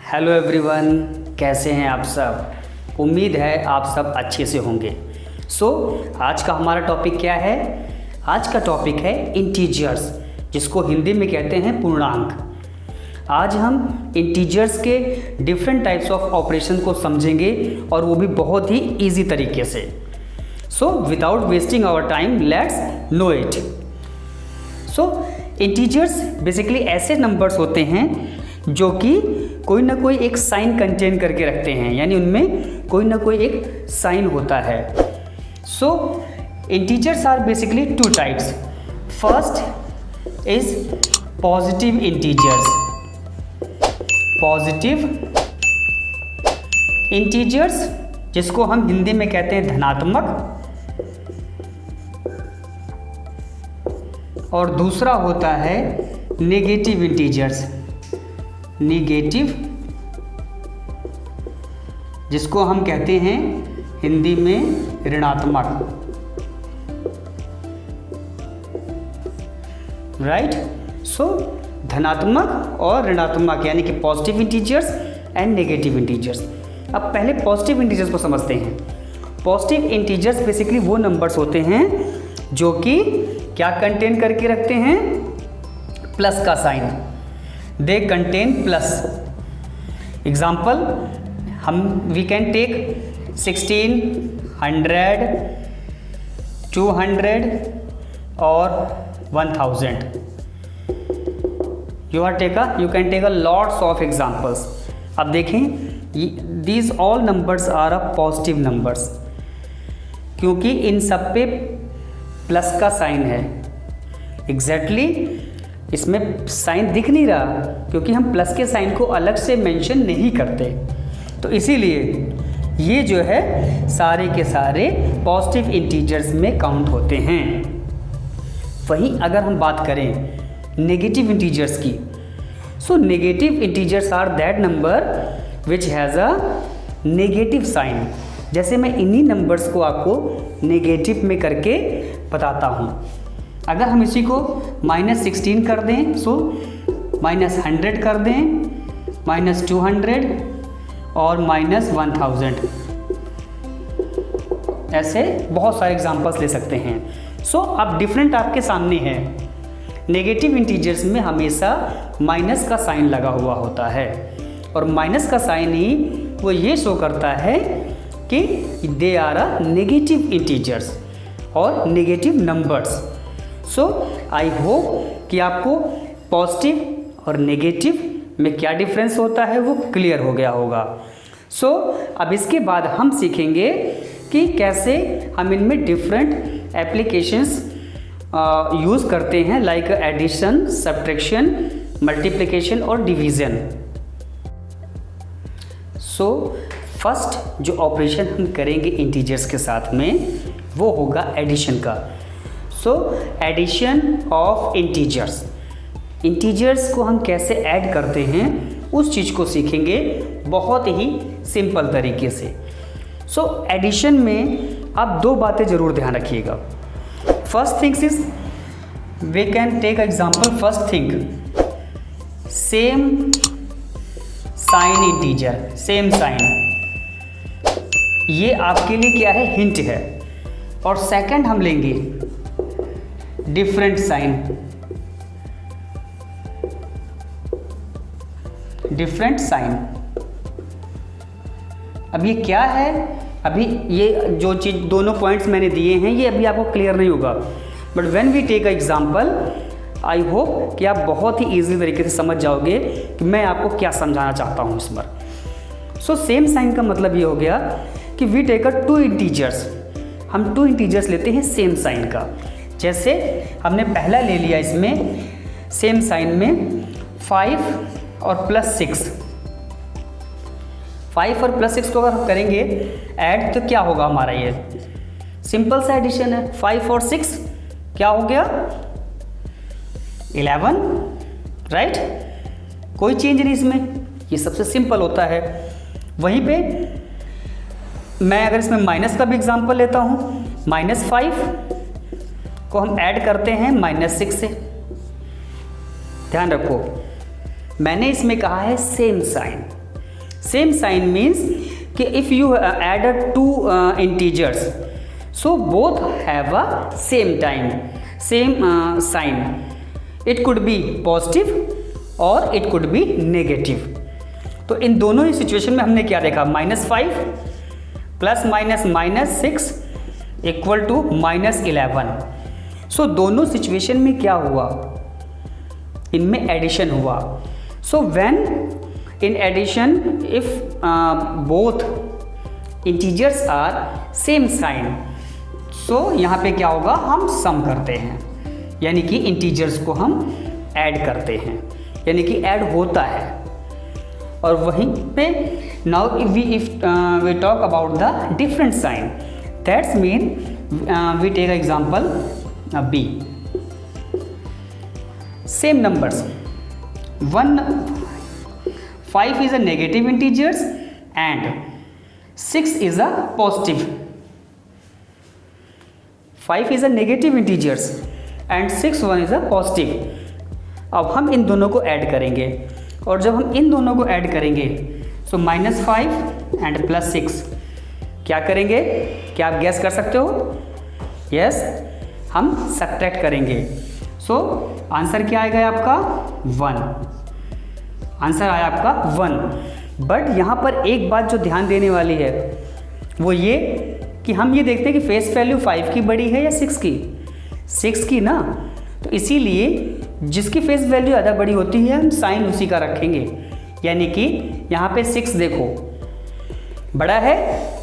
Hello everyone, कैसे हैं आप सब। उम्मीद है आप सब अच्छे से होंगे। आज का हमारा टॉपिक क्या है। आज का टॉपिक है इंटीजर्स, जिसको हिंदी में कहते हैं पूर्णांक। आज हम इंटीजर्स के डिफरेंट टाइप्स ऑफ ऑपरेशन को समझेंगे और वो भी बहुत ही इजी तरीके से। Without wasting our time, let's know it. Integers basically ऐसे नंबर्स होते हैं जो कि कोई ना कोई एक साइन कंटेन करके रखते हैं, यानी उनमें कोई ना कोई एक साइन होता है। Integers are basically two types. First is positive integers. Positive integers जिसको हम हिंदी में कहते हैं धनात्मक, और दूसरा होता है नेगेटिव इंटीजर्स। नेगेटिव जिसको हम कहते हैं हिंदी में ऋणात्मक, राइट। धनात्मक और ऋणात्मक यानी कि positive integers and negative integers. अब पहले पॉजिटिव इंटीजर्स को समझते हैं। पॉजिटिव इंटीजर्स बेसिकली वो नंबर्स होते हैं जो कि क्या कंटेन करके रखते हैं, प्लस का sign. They contain plus. Example we can take 16, 100, 200 और 1000। you can take a lots of examples। अब देखें, these all numbers are a positive numbers, क्योंकि इन सब पे प्लस का साइन है। एग्जैक्टली इसमें साइन दिख नहीं रहा क्योंकि हम प्लस के साइन को अलग से मेंशन नहीं करते, तो इसीलिए ये जो है सारे के सारे पॉजिटिव इंटीजर्स में काउंट होते हैं। वहीं अगर हम बात करें नेगेटिव इंटीजर्स की, negative integers are that number which has a negative sign. जैसे मैं इन्हीं नंबर्स को आपको नेगेटिव में करके बताता हूँ। अगर हम इसी को -16 कर दें, -100 कर दें, -200 और -1000, ऐसे बहुत सारे एग्जांपल्स ले सकते हैं। अब डिफरेंट आपके सामने है। नेगेटिव इंटीजर्स में हमेशा माइनस का साइन लगा हुआ होता है, और माइनस का साइन ही वो ये शो करता है कि they are a negative integers और नेगेटिव नंबर्स। आई होप कि आपको पॉजिटिव और नेगेटिव में क्या डिफरेंस होता है वो क्लियर हो गया होगा। अब इसके बाद हम सीखेंगे कि कैसे हम इनमें डिफरेंट एप्लीकेशंस यूज़ करते हैं, लाइक एडिशन, सब्ट्रैक्शन, मल्टीप्लिकेशन और डिवीज़न। फर्स्ट जो ऑपरेशन हम करेंगे इंटीजर्स के साथ में वो होगा एडिशन का। Addition of integers. इंटीजर्स को हम कैसे ऐड करते हैं उस चीज़ को सीखेंगे बहुत ही सिंपल तरीके से। एडिशन में आप दो बातें ज़रूर ध्यान रखिएगा। First things is we can take example. First thing, same sign integer, same sign, ये आपके लिए क्या है, हिंट है। और सेकंड हम लेंगे डिफरेंट साइन। डिफरेंट साइन, अब ये क्या है, अभी ये जो चीज़ दोनों पॉइंट्स मैंने दिए हैं ये अभी आपको क्लियर नहीं होगा, but when we take a example I hope कि आप बहुत ही इजी तरीके से समझ जाओगे कि मैं आपको क्या समझाना चाहता हूँ इस पर। सेम साइन का मतलब ये हो गया कि we take a two integers. हम टू इंटीजर्स लेते हैं सेम साइन का। जैसे हमने पहला ले लिया इसमें सेम साइन में 5 और +6। 5 और +6 को अगर हम करेंगे ऐड तो क्या होगा हमारा, ये सिंपल सा एडिशन है। 5 और 6 क्या हो गया, 11, राइट। कोई चेंज नहीं इसमें, ये सबसे सिंपल होता है। वहीं पे मैं अगर इसमें माइनस का भी एग्जांपल लेता हूँ, -5 को हम ऐड करते हैं -6 से। ध्यान रखो मैंने इसमें कहा है same sign, same sign means कि if you add two integers so both have a same time same sign. It could be positive और इट कुड बी नेगेटिव. तो इन दोनों ही सिचुएशन में हमने क्या देखा, -5 plus minus -6 equal to -11. So दोनों सिचुएशन में क्या हुआ, इनमें एडिशन हुआ. So when in addition if both integers are same sign, so यहाँ पे क्या होगा, हम सम करते हैं, यानी कि इंटीजर्स को हम ऐड करते हैं, यानी कि ऐड होता है. और वहीं पे now if we talk about the different sign, that's mean we take example B. Same numbers. 5 is a negative integers and 6 is a positive. 5 is a negative integers and 6 1 is a positive. अब हम इन दोनों को add करेंगे और जब हम इन दोनों को ऐड करेंगे सो -5 एंड +6 क्या करेंगे, क्या आप गैस कर सकते हो? यस, हम सब्ट्रैक्ट करेंगे. सो आंसर क्या आएगा आपका 1. आंसर आया आपका 1. बट यहाँ पर एक बात जो ध्यान देने वाली है वो ये कि हम ये देखते हैं कि फेस वैल्यू 5 की बड़ी है या 6 की, 6 की ना. तो इसीलिए जिसकी फेस वैल्यू ज़्यादा बड़ी होती है हम साइन उसी का रखेंगे. यानी कि यहाँ पे 6 देखो बड़ा है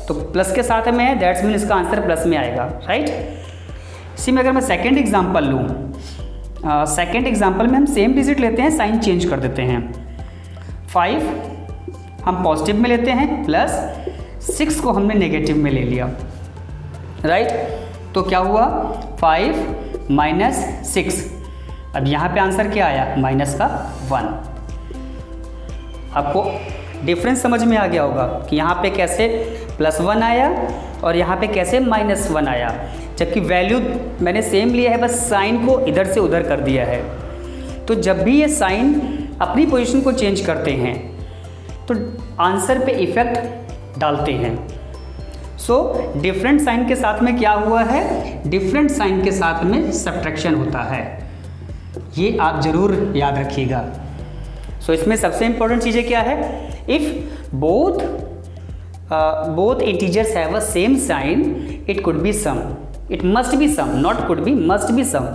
तो प्लस के साथ में है, दैट्स मीन इसका आंसर प्लस में आएगा, राइट. इसी में अगर मैं सेकेंड एग्जाम्पल लूँ, सेकेंड एग्जाम्पल में हम सेम डिजिट लेते हैं, साइन चेंज कर देते हैं. 5 हम पॉजिटिव में लेते हैं प्लस 6 को हमने नेगेटिव में ले लिया, राइट. तो क्या हुआ 5 - 6. अब यहाँ पे आंसर क्या आया, माइनस का 1. आपको डिफरेंस समझ में आ गया होगा कि यहाँ पे कैसे +1 आया और यहाँ पे कैसे -1 आया, जबकि वैल्यू मैंने सेम लिया है, बस साइन को इधर से उधर कर दिया है. तो जब भी ये साइन अपनी पोजीशन को चेंज करते हैं तो आंसर पे इफ़ेक्ट डालते हैं. सो डिफरेंट साइन के साथ में क्या हुआ है, डिफरेंट साइन के साथ में सब्ट्रैक्शन होता है. ये आप ज़रूर याद रखिएगा. सो इसमें सबसे इम्पोर्टेंट चीज़ें क्या है, if both integers have a same sign, it could be sum, it must be sum, not could be, must be sum.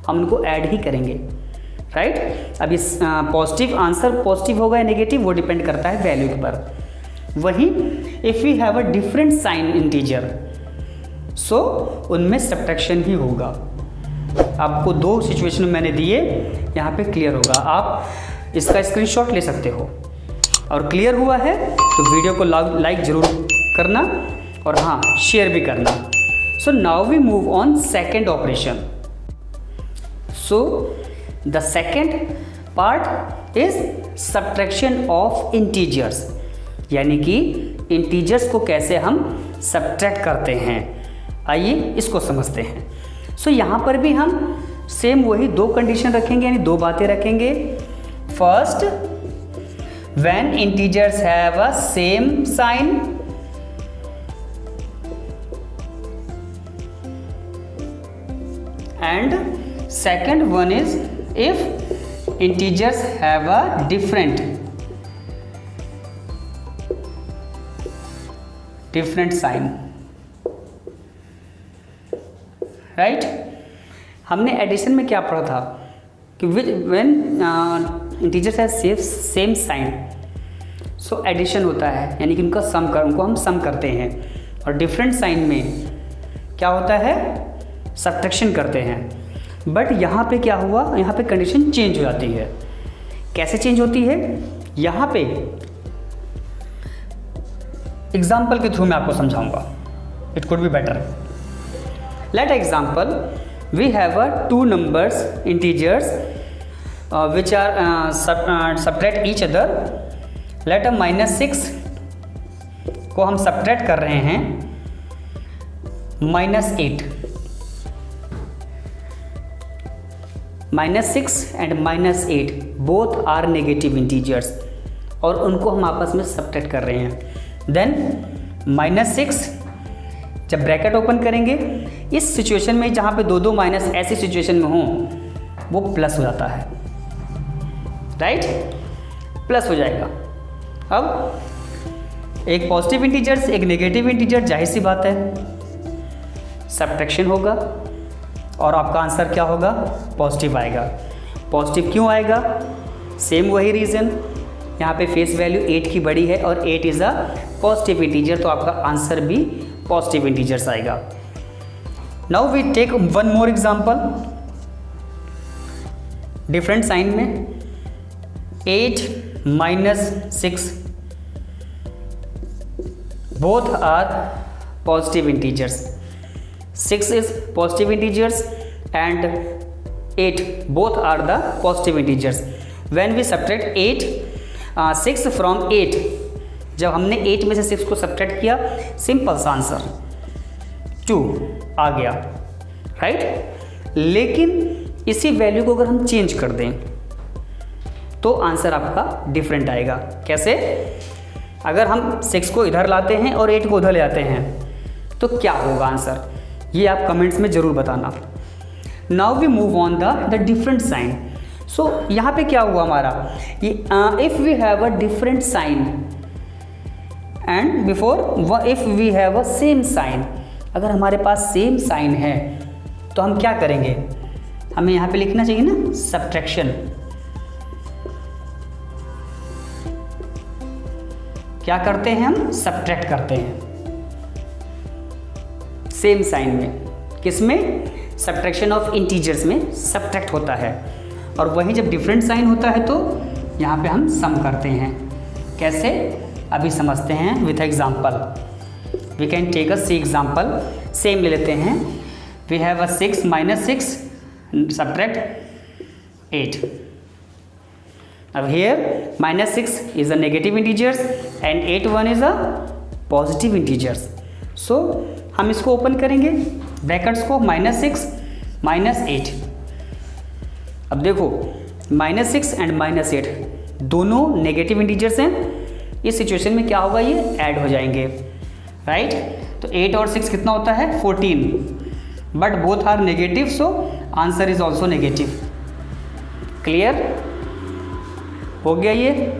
हम उनको ऐड ही करेंगे, राइट. अब इस पॉजिटिव आंसर पॉजिटिव होगा या नेगेटिव वो डिपेंड करता है वैल्यू के पर. वहीं if we have a different sign integer so उनमें सब्ट्रैक्शन ही होगा. आपको 2 सिचुएशन मैंने दिए, यहाँ पे क्लियर होगा. आप इसका स्क्रीनशॉट ले सकते हो. और क्लियर हुआ है तो वीडियो को लाइक ज़रूर करना और हाँ शेयर भी करना. So now we move on second operation. So the second part is subtraction of integers, यानी कि इंटीजर्स को कैसे हम सब्ट्रैक्ट करते हैं. आइए इसको समझते हैं. सो यहाँ पर भी हम सेम वही 2 कंडीशन रखेंगे, यानी 2 बातें रखेंगे. First, when integers have a same sign, and second one is if integers have a different sign, right. हमने एडिशन में क्या पढ़ा था कि when इंटीजर्स है सेम साइन, सो एडिशन होता है, यानी कि उनको हम सम करते हैं. और डिफरेंट साइन में क्या होता है, सब्ट्रैक्शन करते हैं. बट यहाँ पे क्या हुआ, यहाँ पे कंडीशन चेंज हो जाती है. कैसे चेंज होती है, यहाँ पे एग्जाम्पल के थ्रू मैं आपको समझाऊंगा, it could be better. Let example, we have a 2 numbers integers which are subtract each other. let a -6 को हम subtract कर रहे हैं -8. -6 and -8 both are negative integers. और उनको हम आपस में सब्ट्रैक्ट कर रहे हैं। देन -6 जब ब्रैकेट ओपन करेंगे, इस सिचुएशन में जहाँ पे 2 माइनस ऐसी सिचुएशन में हों, वो प्लस हो जाता है, राइट, प्लस हो जाएगा। अब एक पॉजिटिव इंटीजर्स एक नेगेटिव इंटीजर, जाहिर सी बात है सब्ट्रैक्शन होगा और आपका आंसर क्या होगा, पॉजिटिव आएगा। पॉजिटिव क्यों आएगा, सेम वही रीज़न, यहाँ पे फेस वैल्यू 8 की बड़ी है और 8 इज़ अ पॉजिटिव इंटीजर, तो आपका आंसर भी पॉजिटिव इंटीजर्स आएगा। Now we take one more example, different sign में 8 - 6 both are positive integers. 6 is positive integers and 8 both are the positive integers. When we subtract 6 from 8, जब हमने 8 में से 6 को सब्ट्रैक्ट किया, सिंपल सा आंसर 2 आ गया, राइट। लेकिन इसी वैल्यू को अगर हम चेंज कर दें तो आंसर आपका डिफरेंट आएगा। कैसे, अगर हम 6 को इधर लाते हैं और 8 को उधर ले आते हैं तो क्या होगा आंसर, ये आप कमेंट्स में ज़रूर बताना। Now we move on the different sign. So यहाँ पे क्या हुआ हमारा, ये if we have a different sign and before if we have a same sign, अगर हमारे पास सेम साइन है तो हम क्या करेंगे, हमें यहाँ पे लिखना चाहिए ना सब्ट्रैक्शन। क्या करते हैं हम, सब्ट्रैक्ट करते हैं सेम साइन में। किस में, सब्ट्रैक्शन ऑफ इंटीजर्स में सब्ट्रैक्ट होता है। और वहीं जब डिफरेंट साइन होता है तो यहाँ पे हम सम करते हैं। कैसे, अभी समझते हैं with example. We can take a see example, same ले लेते हैं। We have a 6 - 6 subtract 8। अब here -6 is a negative integers and 8 is a positive integers. So हम इसको ओपन करेंगे ब्रैकेट्स को, -6 - 8। अब देखो -6 एंड -8 दोनों नेगेटिव इंटीजर्स हैं। इस सिचुएशन में क्या होगा, ये ऐड हो जाएंगे, राइट। तो 8 और 6 कितना होता है, 14, but both are negative, so answer is also negative. Clear हो गया, ये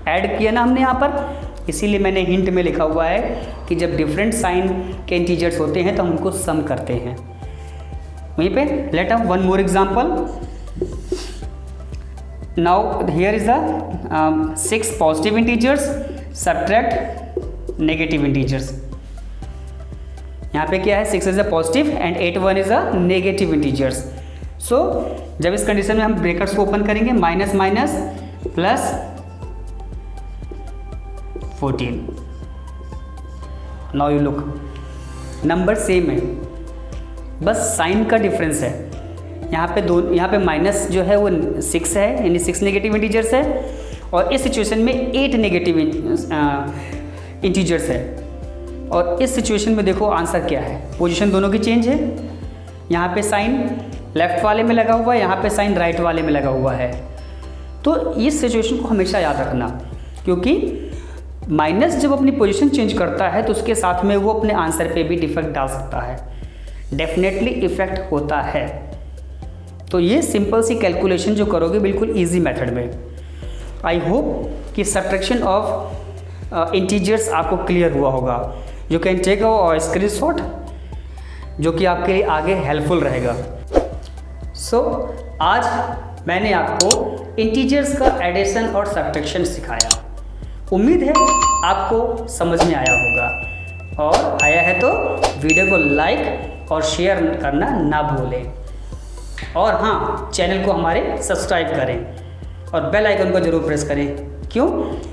ऐड किया ना हमने यहाँ पर, इसीलिए मैंने हिंट में लिखा हुआ है कि जब डिफरेंट साइन के इंटीजर्स होते हैं तो हम उनको सम करते हैं। वहीं पे let up one more example. Now here is the 6 positive integers subtract negative integers. यहाँ पे क्या है, 6 is a positive and 8 is a negative integers. So जब इस कंडीशन में हम ब्रैकेट्स को ओपन करेंगे, minus minus plus 14। Now you look, number same है, बस साइन का डिफरेंस है। यहाँ पे माइनस जो है वो 6 है, यानी 6 नेगेटिव इंटीजर्स है, और इस सिचुएशन में 8 नेगेटिव इंटीजर्स है। और इस सिचुएशन में देखो आंसर क्या है, पोजीशन दोनों की चेंज है। यहाँ पे साइन लेफ्ट वाले में लगा हुआ है, यहाँ पे साइन राइट वाले में लगा हुआ है। तो इस सिचुएशन को हमेशा याद रखना, क्योंकि माइनस जब अपनी पोजीशन चेंज करता है तो उसके साथ में वो अपने आंसर पे भी डिफेक्ट डाल सकता है, डेफिनेटली इफेक्ट होता है। तो ये सिंपल सी कैलकुलेशन जो करोगे बिल्कुल इजी मेथड में। आई होप कि सब्ट्रैक्शन ऑफ इंटीजर्स आपको क्लियर हुआ होगा। You can take a screenshot जो कि आपके लिए आगे हेल्पफुल रहेगा। सो आज मैंने आपको इंटीजर्स का एडिशन और सब्ट्रैक्शन सिखाया। उम्मीद है आपको समझ में आया होगा, और आया है तो वीडियो को लाइक और शेयर करना ना भूलें। और हाँ, चैनल को हमारे सब्सक्राइब करें और बेल आइकन को ज़रूर प्रेस करें। क्यों?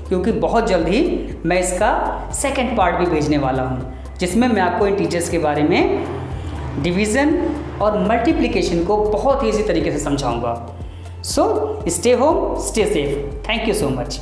क्योंकि बहुत जल्द ही मैं इसका सेकंड पार्ट भी भेजने वाला हूँ, जिसमें मैं आपको इंटीजर्स के बारे में डिवीज़न और मल्टीप्लिकेशन को बहुत ईजी तरीके से समझाऊँगा। So stay home, stay safe. Thank you so much.